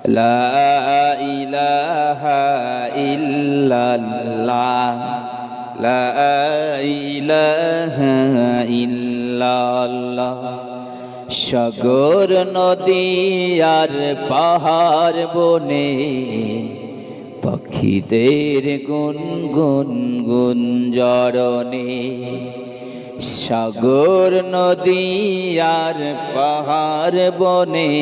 লা ইলাহা ইল্লাল্লাহ, লা ইলাহা ইল্লাল্লাহ। সাগর নদী আর পাহাড় বনে পাখিদের গুনগুন গুঞ্জরণে। সাগর নদী আর পাহাড় বনে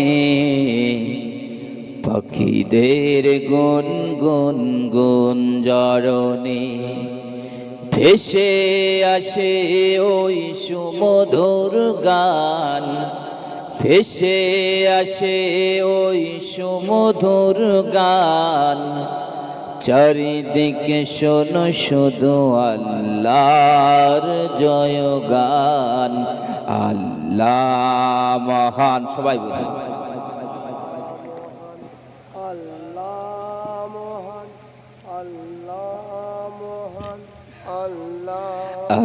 পাখিদের গুনগুন গুঞ্জরণে। ভেসে আসে ওই সুমধুর গান, ভেসে আসে ওই সুমধুর গান। চারিদিকে শোনো শুধু আল্লাহর জয়গান। আল্লাহ মহান, সবাই বলি আল্লাহ মহান, আল্লাহ মহান, আল্লাহ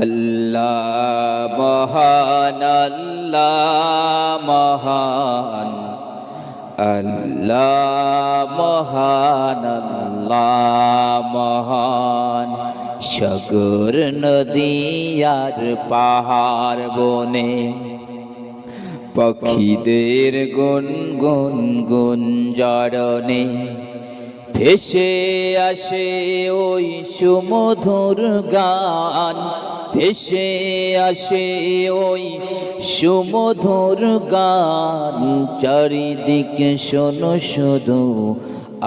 আল্লাহ মহান, আল্লাহ মহান, আল্লাহ মহান, আল্লাহ মহান। সাগর নদী আর পাহাড় বনে পাখিদের গুনগুন গুঞ্জরণে। ভেসে আসে ওই সুমধুর গান, ভেসে আসে ওই সুমধুর গান। চারিদিকে শোনো শুধু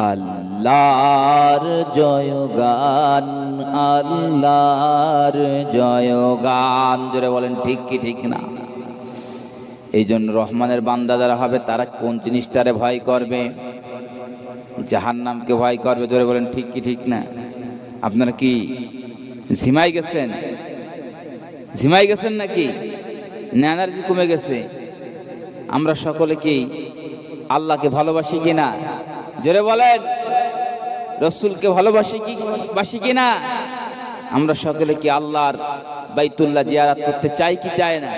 আল্লাহর জয়গান, আল্লাহর জয়গান। জোরে বলেন ঠিক কি ঠিক না? এই জন্য রহমানের বান্দা যারা হবে তারা কোন জিনিসটারে ভয় করবে? জাহান্নামকে ভয় করবে। জোরে বলেন ঠিক কি ঠিক না? আপনারা কি ঝিমাই গেছেন? ঝিমাই গেছেন নাকি? না এনার্জি কমে গেছে? আমরা সকলে কি আল্লাহকে ভালোবাসি কিনা? জোরে বলেন। রসুলকে ভালোবাসি কি বাসি কিনা? আমরা সকলে কি আল্লাহর বাইতুল্লাহ জিয়ারত করতে চাই কি চাই না?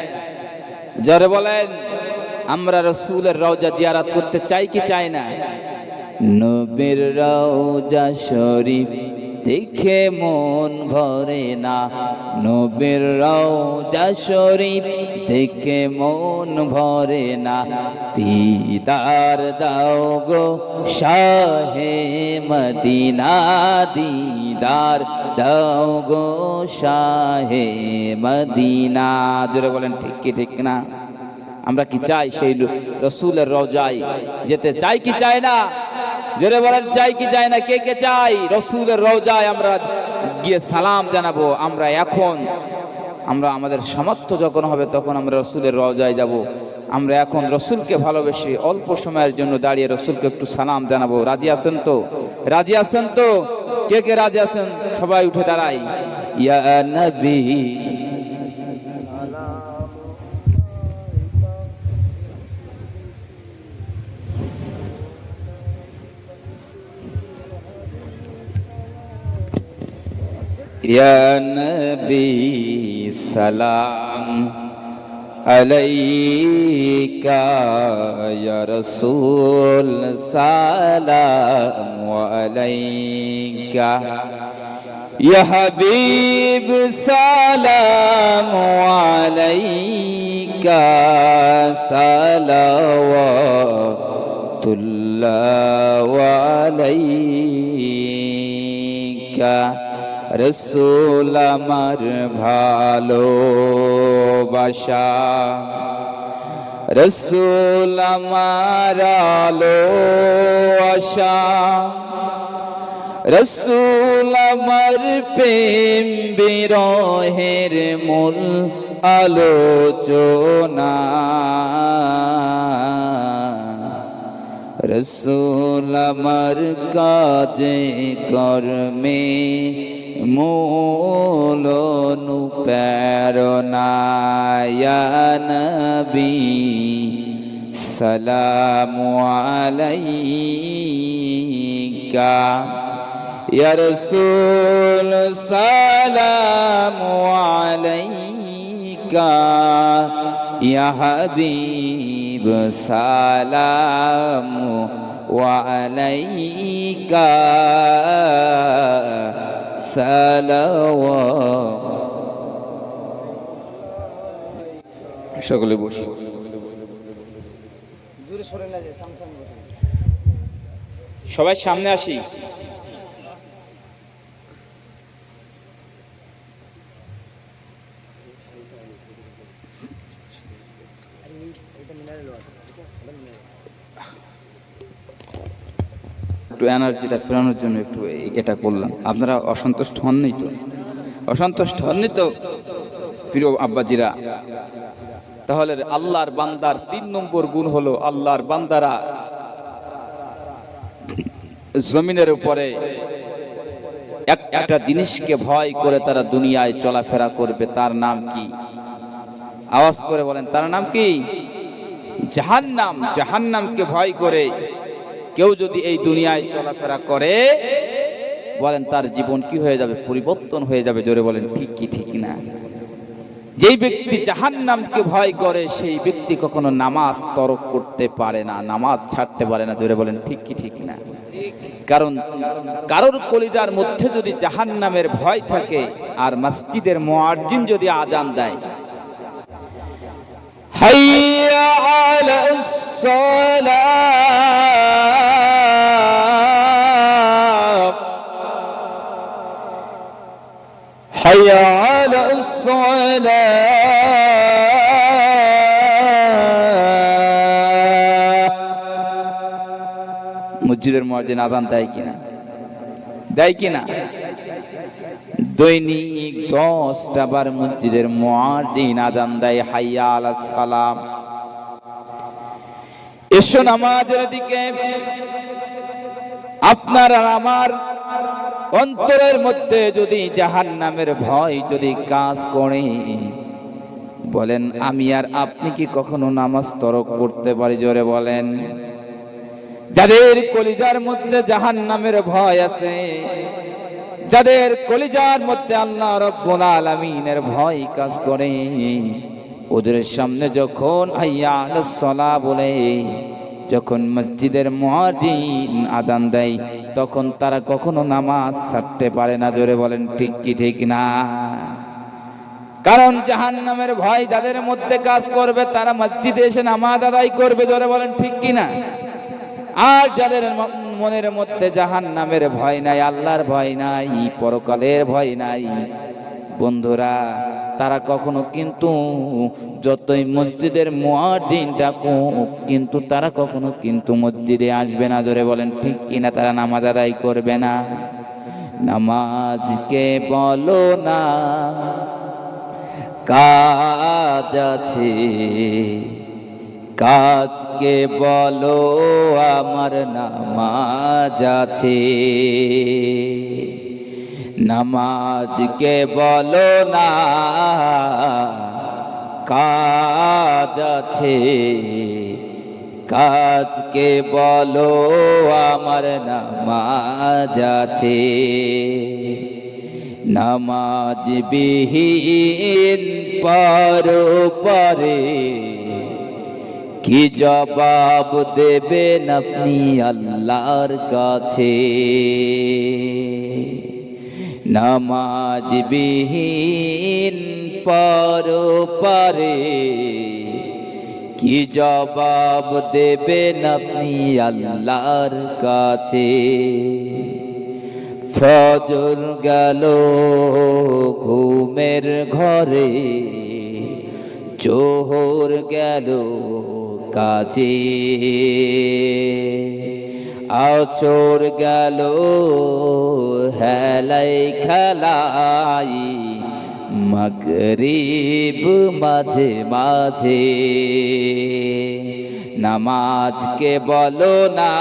জোরে বলেন। আমরা রসুলের রওজা জিয়ারত করতে চাই কি চাই না? নবীর রওজা শরীফ দেখে মন ভরে না, নবীর রওজা শরীফ দেখে মন ভরে না। দিদার দাও গো শাহে মদিনা, দিদার দাও গো শাহে মদিনা। জোরে বলেন ঠিক কি ঠিক না? আমরা কি চাই সেই রসুলের রওজায় যেতে চাই কি চাই না? জোরে বলেন চাই কি চাই না? কে কে চাই রসুলের রওজায় আমরা গিয়ে সালাম জানাবো? আমরা এখন আমাদের সামর্থ্য যখন হবে তখন আমরা রসুলের রওজায় যাব। আমরা এখন রসুলকে ভালোবেসে অল্প সময়ের জন্য দাঁড়িয়ে রসুলকে একটু সালাম জানাবো। রাজি আছেন তো? রাজি আছেন তো? কে কে রাজি আছেন? সবাই উঠে দাঁড়াই। ইয়া নবী ইয়া নবী সালাম আলাইকা, ইয়া রাসূল সালাম আলাইকা, ইয়া হাবিব সালাম আলাইকা, সালাওয়াতুল্লাহ আলাইকা। রসুল আমার ভালোবাসা, রসুল আমার আলো আশা, রসুল আমার প্রেম বিরহের মূল আলোচনা। রসুল আমার কাজে কর্মে মূল অনুপ্রেরণা। ইয়া নবী সালামু আলাইকা, ইয়া রাসূল সালামু আলাইকা, ইয়া হাবিব সালামু ওয়া আলাইকা সালাওয়াত। সকলে বসি। সবাই সামনে আসি। একটু এনার্জিটা ফেরানোর জন্য একটু এটা করলাম। আপনারা অসন্তুষ্ট হননি তো? অসন্তুষ্ট হননি তো প্রিয় আব্বাজিরা? তাহলে আল্লাহর বান্দার 3 নম্বর গুণ হলো, আল্লাহর বান্দারা জমিনের উপরে একটা জিনিসকে ভয় করে তারা দুনিয়ায় চলাফেরা করবে। তার নাম কি? আওয়াজ করে বলেন, তার নাম কি? জাহান্নাম। জাহান্নামকে ভয় করে কেউ যদি এই দুনিয়ায় চলাফেরা করে, বলেন তার জীবন কি হয়ে যাবে? পরিবর্তন হয়ে যাবে। জোরে বলেন ঠিক কি ঠিক না? যেই ব্যক্তি জাহান্নামকে ভয় করে সেই ব্যক্তি কখনো নামাজ তরক করতে পারে না, নামাজ ছাড়তে পারে না। জোরে বলেন ঠিক কি ঠিক না? কারণ কারোর কলিজার মধ্যে যদি জাহান্নামের ভয় থাকে আর মসজিদের মুয়াজ্জিন যদি আজান দেয়, হাইয়া আলাস সালাত, হাইয়া আলাস সালাত। মসজিদের মুয়াজ্জিন আজান দেয় কিনা? দেয় কিনা? দৈনিক 10টা বার মসজিদের মুয়াজ্জিন আজান দেয়, হাইয়া আলাস সালাম। এসো নামাজের দিকে। আপনার আর আমার অন্তরের মধ্যে যদি জাহান্নামের ভয় যদি কাজ করে, বলেন আমি আর আপনি কি কখনো নামাজ তরক করতে পারি? জোরে বলেন। যাদের কলিজার মধ্যে জাহান্নামের ভয় আছে, যাদের কলিজার মধ্যে আল্লাহ রাব্বুল আলামিনের ভয় কাজ করে, ওদের সামনে যখন হাইয়া আলাস সালাহ বলে, যখন মসজিদের মুয়াজ্জিন আযান দেয়, তখন তারা কখনো নামাজ ছাড়তে পারে না। জোরে বলেন ঠিক কি ঠিক না? কারণ জাহান্নামের ভয় যাদের মধ্যে কাজ করবে তারা মসজিদে এসে নামাজ আদায় করবে। জোরে বলেন ঠিক কি না? আর যাদের মনের মধ্যে জাহান্নামের ভয় নাই, আল্লাহর ভয় নাই, পরকালের ভয় নাই, বন্ধুরা তারা কখনো কিন্তু যতই মসজিদের মুয়াজ্জিন ডাকুক, কিন্তু তারা কখনো কিন্তু মসজিদে আসবে না। জোরে বলেন ঠিক কিনা? তারা নামাজ আদায় করবে না। নামাজকে বলো না কাজ আছে, কাজকে বলো আমার নামাজ আছে। নামাজকে বলো না কাজ আছে, কাজকে বলো আমার নামাজ আছে। নামাজ বিহীন পরে কি জবাব দেবেন আপনি আল্লাহর কাছে? নামাজ বিহীন পরে কি জবাব দেবেন আপনি আল্লাহর কাছে? ফজর গেল ঘুমের ঘরে, জোহর গেল কাজে, আছর গেল হেলাই খেলাই, মাগরিব মাঝে মাঝে। নামাজকে বলো না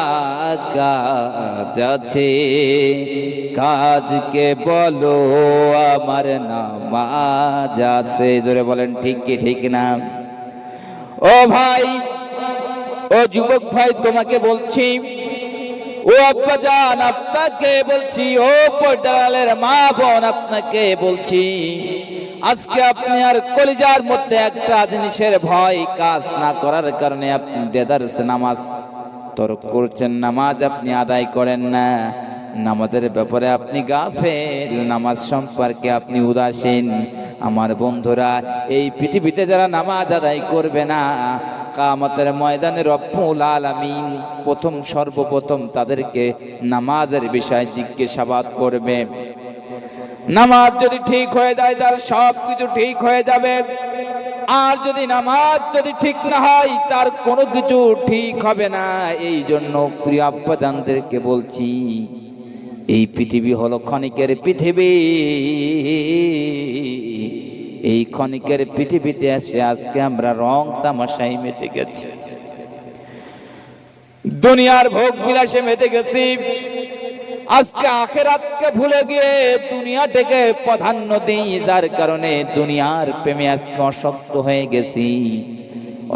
কাজ আছে, কাজকে বলো আমার নামাজ আছে। জোরে বলেন ঠিক কি ঠিক না? ও ভাই, ও যুবক ভাই, তোমাকে বলছি, ও আব্বাজান আপনাকে বলছি, ও পর্দারের মা বোন আপনাকে বলছি, আজকে আপনি আর কলিজার মধ্যে একটা জিনিসের ভয় কাজ না করার কারণে আপনি দেদারসে নামাজ তরক করছেন, নামাজ আপনি আদায় করেন না, নামাজের ব্যাপারে আপনি গাফেল, নামাজ সম্পর্কে আপনি উদাসীন। আমার বন্ধুরা, এই পৃথিবীতে যারা নামাজ আদায় করবে না, কিয়ামতের ময়দানে রব্বুল আলামিন সর্বপ্রথম তাদেরকে নামাজের বিষয়ে জিজ্ঞাসাবাদ করবে। নামাজ যদি ঠিক হয়ে যায় তার সব কিছু ঠিক হয়ে যাবে, আর যদি নামাজ ঠিক না হয় তার কোনো কিছু ঠিক হবে না। এই জন্য প্রিয় আব্বাজানদেরকে বলছি, এই পৃথিবী হলো ক্ষণিকের পৃথিবী। এই ক্ষণিকের পৃথিবীতে এসে আজকে আমরা রং তামাশায় মেতে গেছি, দুনিয়ার ভোগ বিলাসে মেতে গেছি। আজকে আখিরাতকে ভুলে গিয়ে দুনিয়াটাকে প্রাধান্য দেই, যার কারণে দুনিয়ার প্রেমে আজকে আসক্ত হয়ে গেছি।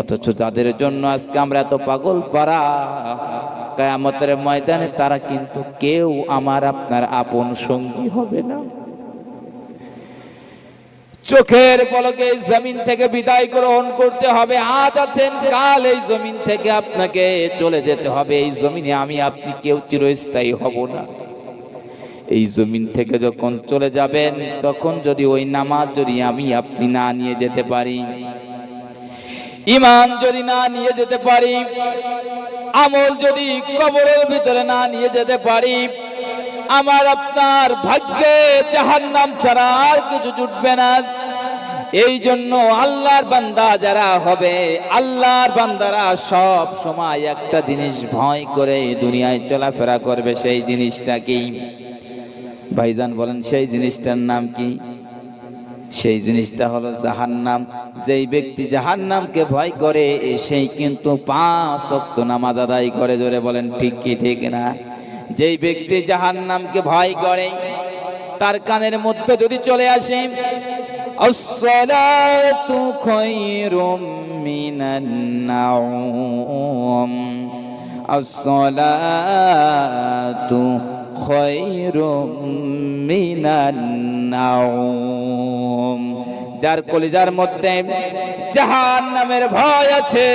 অথচ যাদের জন্য আজকে আমরা এত পাগল পারা, কিয়ামতের ময়দানে তারা কিন্তু কেউ আমার আপনার আপন সঙ্গী হবে না। চোখের পলকে এই জমিন থেকে বিদায় গ্রহণ করতে হবে। আজ আছেন, কাল এই জমিন থেকে আপনাকে চলে যেতে হবে। এই জমিনে আমি আপনি কেউ চিরস্থায়ী হব না। এই জমিন থেকে যখন চলে যাবেন, তখন যদি ওই নামাজ যদি আমি আপনি না নিয়ে যেতে পারি, ঈমান যদি না নিয়ে যেতে পারি, আমল যদি কবরের ভিতরে না নিয়ে যেতে পারি, আমার আপনার ভাগ্যে জাহান্নাম ছাড়া আর কিছু জুটবে না। এই জন্য আল্লাহর বান্দা যারা হবে, আল্লাহর বান্দারা সব সময় একটা জিনিস ভয় করে দুনিয়ায় চলাফেরা করবে। সেই জিনিসটা কি ভাইজান বলেন? সেই জিনিসটার নাম কি? সেই জিনিসটা হলো জাহান্নাম। যেই ব্যক্তি জাহান্নামকে ভয় করে সেই কিন্তু 5 ওয়াক্ত নামাজ আদায় করে। জোরে বলেন ঠিক কি ঠিক না? যেই ব্যক্তি জাহান্নামকে ভয় করে, তার কানের মধ্যে যদি চলে আসে আসসালাতু খায়রুম মিনান নাওম, আসসালাতু খায়রুম মিনান নাওম, যার কলিজার মধ্যে জাহান্নামের ভয় আছে,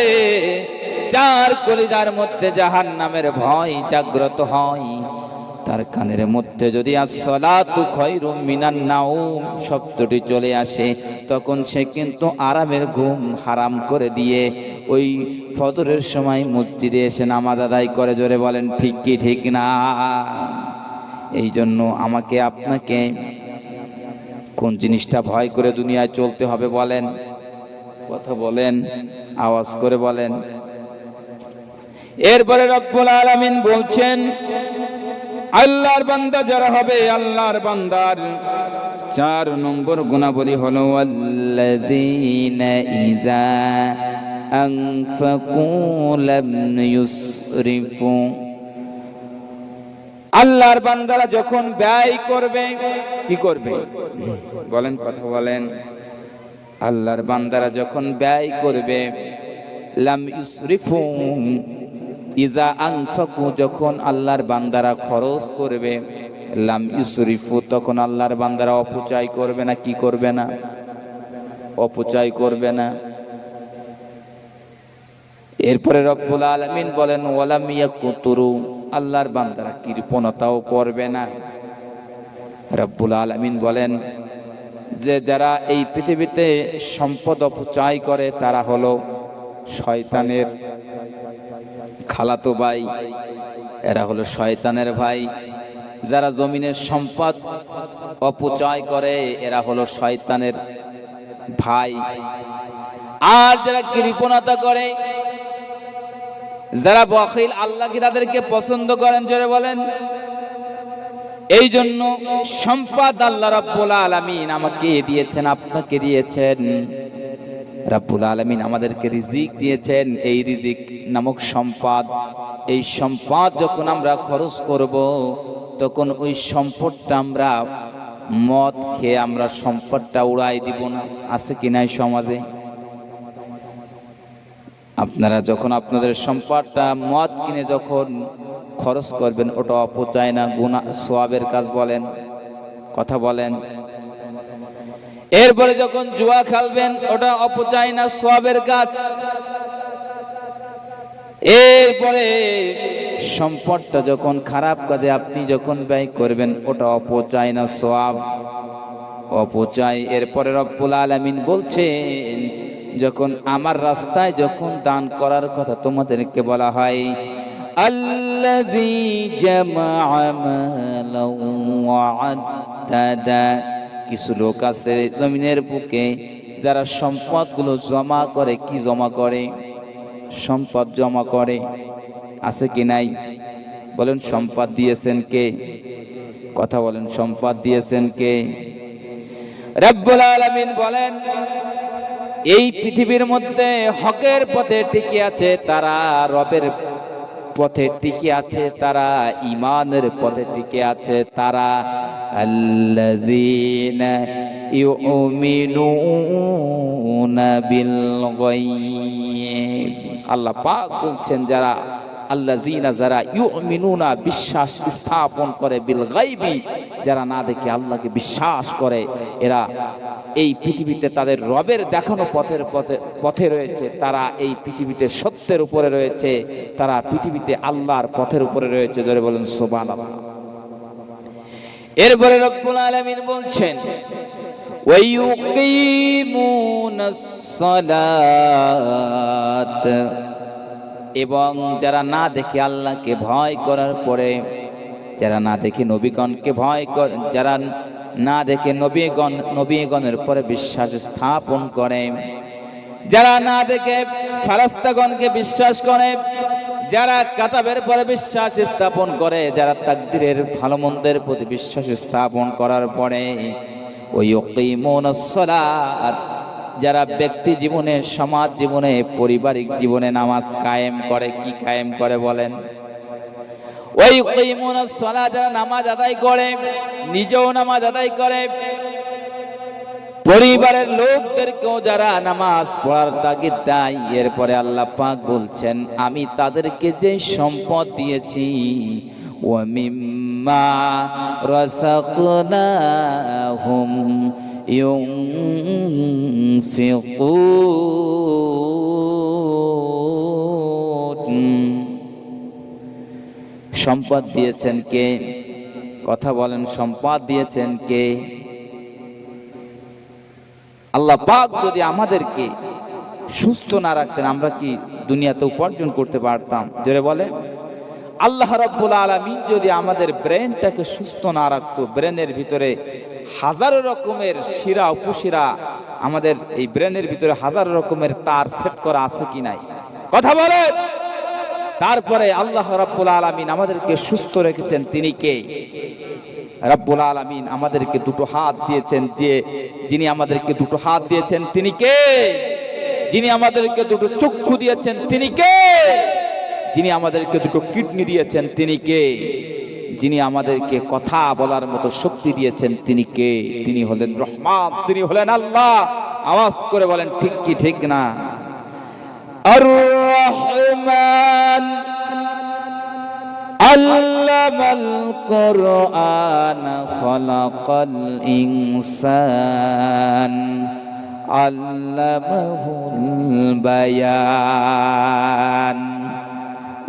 যার কলিজার মধ্যে জাহান্নামের ভয় জাগ্রত হয়, তার কানের মধ্যে যদি আসসালাতু খায়রুম মিনান নাওম শব্দটি চলে আসে, তখন সে কিন্তু আরামের ঘুম হারাম করে দিয়ে ওই ফজরের সময় মসজিদে এসে নামাজ আদায় করে। জোরে বলেন ঠিক কি ঠিক না? এই জন্য আমাকে আপনাকে কোন জিনিসটা ভয় করে দুনিয়ায় চলতে হবে বলেন? কথা বলেন, আওয়াজ করে বলেন। এরপরে রব্বুল আলামিন বলছেন, আল্লাহর বান্দা যারা হবে, আল্লাহর বান্দার 4 নম্বর গুণাবলী হলো আল্লাযীনা ইযা আনফাকু লাম ইউসরিফু। আল্লাহর বান্দারা যখন ব্যয় করবে, কি করবে বলেন? কথা বলেন। আল্লাহর বান্দারা যখন ব্যয় করবে, লাম ইউসরিফু, ইজা আনফাকু যখন আল্লাহর বান্দারা খরচ করবে, লাম ইউসরিফু তখন আল্লাহর বান্দারা অপচয় করবে না। কি করবে না? অপচয় করবে না। এরপরে রব্বুল আলামিন বলেন ওয়ালাম ইয়াকুতুরু, আল্লাহর বান্দারা কৃপণতাও করবে না। রব্বুল আলামিন বলেন যে যারা এই পৃথিবীতে সম্পদ অপচয় করে তারা হলো শয়তানের খালাতো ভাই, এরা হলো শয়তানের ভাই। যারা জমিনের সম্পদ অপচয় করে এরা হলো শয়তানের ভাই। আর যারা কৃপণতা করে, যারা বখিল, আল্লাহ কি তাদেরকে পছন্দ করেন? জোরে বলেন। এই জন্য সম্পদ আল্লাহ রাব্বুল আলামিন আমাকে দিয়েছেন, আপনাকে দিয়েছেন। রাব্বুল আলামিন আমাদেরকে রিজিক দিয়েছেন। এই রিজিক নামক সম্পদ, এই সম্পদ যখন আমরা খরচ করব, তখন ওই সম্পদটা আমরা মদ খেয়ে আমরা সম্পদটা উড়াই দিব না। আছে কি নাই সমাজে? আপনারা যখন আপনাদের সম্পদটা মদ কিনে যখন খরচ করবেন, ওটা অপচয় না, গুনাহ সওয়াবের কাজ বলেন? কথা বলেন। এরপরে যখন জুয়া খেলবেন, ওটা অপচয় না, সওয়াবের কাজ? এরপরে সম্পদটা যখন খারাপ কাজে আপনি যখন ব্যয় করবেন, ওটা অপচয় না সওয়াব? অপচয়। এরপরে রব্বুল আলামিন বলছেন, যখন আমার রাস্তায় যখন দান করার কথা তোমাদেরকে বলা হয়, আল্লাযী জামাআ মালান ওয়া আদ্দাদা, কিছু লোক আছে জমিনের বুকে যারা সম্পদগুলো জমা করে। কি জমা করে? সম্পদ জমা করে। আছে কি নাই? বলেন, সম্পদ দিয়েছেন কে? কথা বলেন, সম্পদ দিয়েছেন কে? রব্বুল আলামিন বলেন, এই পৃথিবীর মধ্যে হকের পথে টিকে আছে তারা, রবের পথে টিকে আছে তারা, ঈমানের পথে টিকে আছে তারা। আল্লাযীনা ইউমিনুনা বিল গায়ব। আল্লাহ পাক বলছেন, যারা আল্লাযীনা, যারা ইউমিনুনা, বিশ্বাস স্থাপন করে, বিল গায়বি, যারা না দেখে আল্লাহকে বিশ্বাস করে, এরা এই পৃথিবীতে তাদের রবের দেখানো পথে রয়েছে। তারা এই পৃথিবীতে সত্যের উপরে রয়েছে, তারা পৃথিবীতে আল্লাহর পথের উপরে রয়েছে। জোরে বলেন সুবহানাল্লাহ। এরপরে রব্বুল আলামিন বলছেন, ওয়ায়ুকিমুনাস সালাত, এবং যারা না দেখে আল্লাহকে ভয় করার পরে, যারা না দেখে নবীগণকে ভয় করে, যারা না দেখে নবীগণের পরে বিশ্বাস স্থাপন করে, যারা না দেখে ফারেশতাগণকে বিশ্বাস করে, যারা কাতাবের পরে বিশ্বাস স্থাপন করে, যারা তাকদীরের ভালো মন্দের প্রতি বিশ্বাস স্থাপন করার পরে, ওয়ায়ুকিমুনাস সালাত, যারা ব্যক্তি জীবনে, সমাজ জীবনে, পারিবারিক জীবনে নামাজ কায়েম করে। কি কায়েম করে বলেন? ওয়ায়ুকিমুনাস সালাত, যারা নামাজ আদায় করে, নিজেও নামাজ আদায় করে, পরিবারের লোকদেরকেও যারা নামাজ পড়ার তাগিদ দেয়। এরপরে আল্লাহ পাক বলছেন, আমি তাদেরকে যে সম্পদ দিয়েছি, ওয়া মিম্মা রাযাকনাহুম ইউনফিকুন, সম্পদ দিয়েছেন কে? কথা বলেন, সম্পদ দিয়েছেন কে? আল্লাহ পাক যদি আমাদেরকে সুস্থ না রাখতেন, আমরা কি দুনিয়াতে উপার্জন করতে পারতাম? জোরে বলে। আল্লাহ রাব্বুল আলামিন যদি আমাদের ব্রেনটাকে সুস্থ না রাখতো, ব্রেনের ভিতরে হাজারো রকমের শিরা উপশিরা, আমাদের এই ব্রেনের ভিতরে হাজারো রকমের তার সেট করা আছে কি নাই? কথা বলে। তারপরে আল্লাহ রাব্বুল আলামিন আমাদেরকে সুস্থ রেখেছেন, তিনি কে? রব্বুল আলামিন আমাদেরকে দুটো হাত দিয়েছেন, যিনি আমাদেরকে দুটো হাত দিয়েছেন তিনি কে? যিনি আমাদেরকে দুটো চক্ষু দিয়েছেন তিনি কে? যিনি আমাদেরকে দুটো কিডনি দিয়েছেন তিনি কে? যিনি আমাদেরকে কথা বলার মতো শক্তি দিয়েছেন তিনি কে? তিনি হলেন রহমান, তিনি হলেন আল্লাহ। আওয়াজ করে বলেন ঠিক কি ঠিক না? আর রহমান আল্লামাল কুরআন খালাকাল ইনসান আল্লামাহুল বায়ান।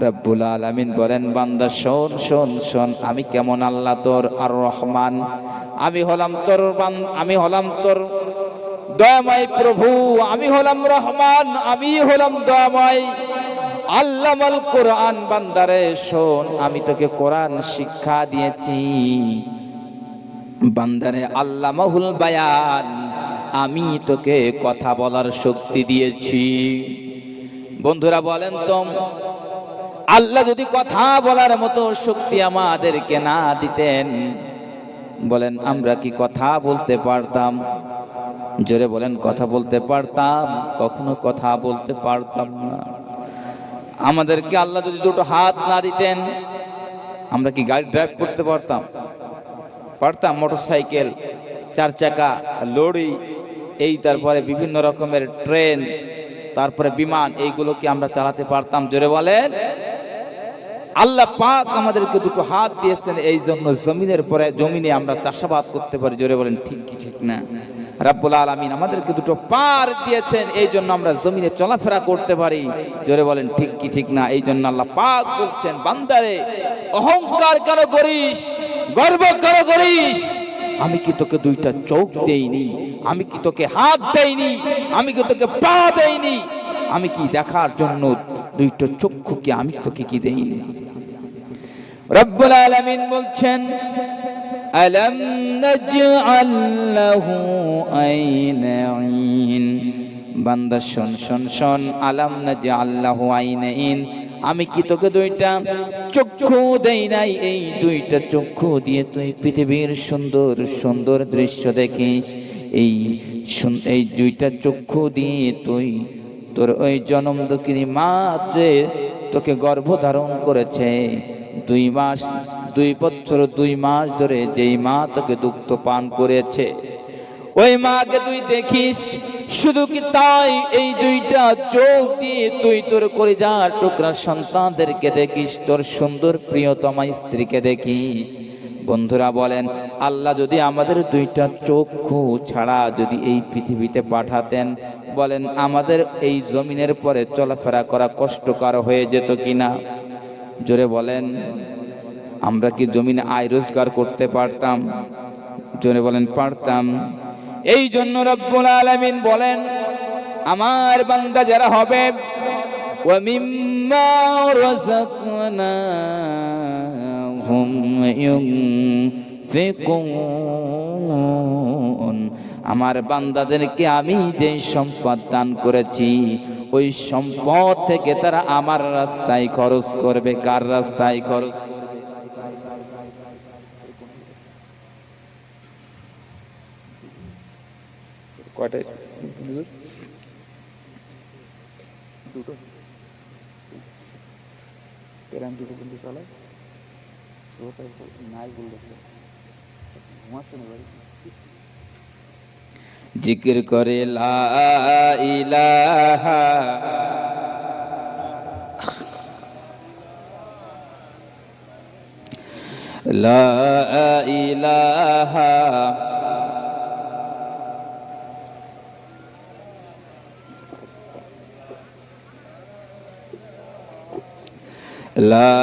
রব্বুল আলামিন বলেন, বান্দা শোন শোন শোন, আমি কেমন আল্লাহ তোর আর রহমান, আমি হলাম তোর দয়াময় প্রভু, আমি হলাম রহমান, আমি হলাম দয়াময়। আল্লামাল কোরআন, বান্দারে শোন, আমি তোকে কোরআন শিক্ষা দিয়েছি। বান্দারে আল্লামাহুল বায়ান, আমি তোকে কথা বলার শক্তি দিয়েছি। বন্ধুরা বলেন তো, আল্লাহ যদি কথা বলার মতো শক্তি আমাদেরকে না দিতেন, বলেন আমরা কি কথা বলতে পারতাম? জোরে বলেন, কথা বলতে পারতাম? কখনো কথা বলতে পারতাম না। আমাদেরকে আল্লাহ যদি দুটো হাত না দিতেন, আমরা কি গাড়ি ড্রাইভ করতে পারতাম? মোটরসাইকেল, চার চাকা, লরি, এই তারপরে বিভিন্ন রকমের ট্রেন, তারপরে বিমান, এইগুলো কি আমরা চালাতে পারতাম? জোরে বলেন। আল্লাহ পাক আমাদেরকে দুটো হাত দিয়েছেন, এই জন্য জমিনে আমরা চাষাবাদ করতে পারি। জোরে বলেন ঠিক কি ঠিক না? রাব্বুল আলামিন আমাদেরকে দুটো পার দিয়েছেন, এই জন্য আমরা জমিনে চলাফেরা করতে পারি। জোরে বলেন ঠিক কি ঠিক না? এই জন্য আল্লাহ পাক বলছেন, বান্দারে অহংকার কেন করিস, গর্ব কেন করিস? আমি কি তোকে দুইটা চোখ দেইনি? আমি কি তোকে হাত দেইনি? আমি কি তোকে পা দেইনি? আমি কি দেখার জন্য দুইটা চক্ষু কি আমি তোকে কি দেইনি? রব্বুল আলামিন বলছেন, আলাম নাজআল লাহু আইনাইন। বান্দা শোন শোন শোন, আলাম নাজআল লাহু আইনাইন, আমি কি তোকে দুইটা চক্ষু দেই নাই? এই দুইটা চক্ষু দিয়ে তুই পৃথিবীর সুন্দর সুন্দর দৃশ্য দেখিস। এই দুইটা চক্ষু দিয়ে তুই তোর ওই জনম দুঃখিনী মা যে তোকে গর্ভধারণ করেছে, 2 মাস 2 বছর 2 মাস ধরে যেই মা তোকে দুগ্ধ পান করেছে, ওই মাকে তুই দেখিস। শুধু কি তাই, এই দুইটা চোখ দিয়ে তুই তোর কলিজার টুকরা সন্তানদেরকে দেখিস, তোর সুন্দর প্রিয়তমা স্ত্রীকে দেখিস। বন্ধুরা বলেন, আল্লাহ যদি আমাদের দুইটা চক্ষু ছাড়া যদি এই পৃথিবীতে পাঠাতেন, বলেন আমাদের এই জমিনের পরে চলাফেরা করা কষ্টকর হয়ে যেত কিনা? জোরে বলেন, আমরা কি জমিনে আয় রোজগার করতে পারতাম? জোরে বলেন, পারতাম। এই জন্য রব্বুল আলামিন বলেন, আমার বান্দা যারা হবে, ওয়া মিম্মা রাযাকনাহুম ইউনফিকুন, আমার বান্দাদেরকে আমি যে সম্পদ দান করেছি, ওই সম্পদ থেকে তারা আমার রাস্তায় খরচ করবে। কার রাস্তায় খরচ? কয়টায়? দুটো এরকম দুটো কিন্তু চালায় নাই বলতেছে, ঘুমাচ্ছে না ভাই। জিকির করে লা ইলাহা লা ইলাহা লা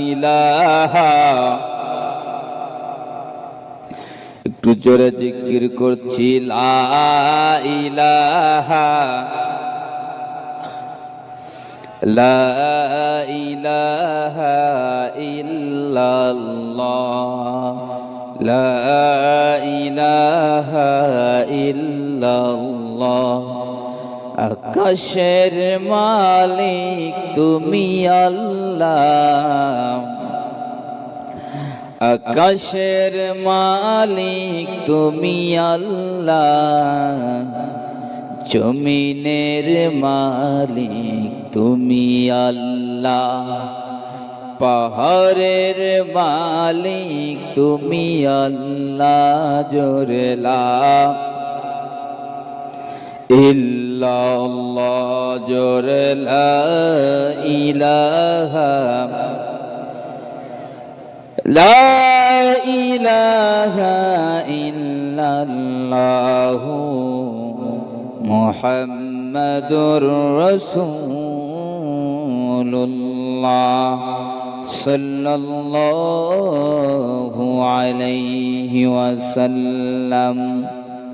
ইলাহা। একটু জোরে জিকির করছি, লা ইলাহা লা ইলাহা ইল্লাল্লাহ লা ইলাহা ইল্লাল্লাহ। আকাশের মালিক তুমি আল্লাহ, আকাশের মালিক তুমি আল্লাহ, জমিনের মালিক তুমি আল্লাহ, পাহাড়ের মালিক তুমি আল্লাহ। জোরে লা ইল্লাল্লাহ, জোরে লা ইলাহা লা ইলাহা ইল্লাল্লাহু মুহাম্মাদুর রাসূলুল্লাহ সাল্লাল্লাহু আলাইহি ওয়াসাল্লাম।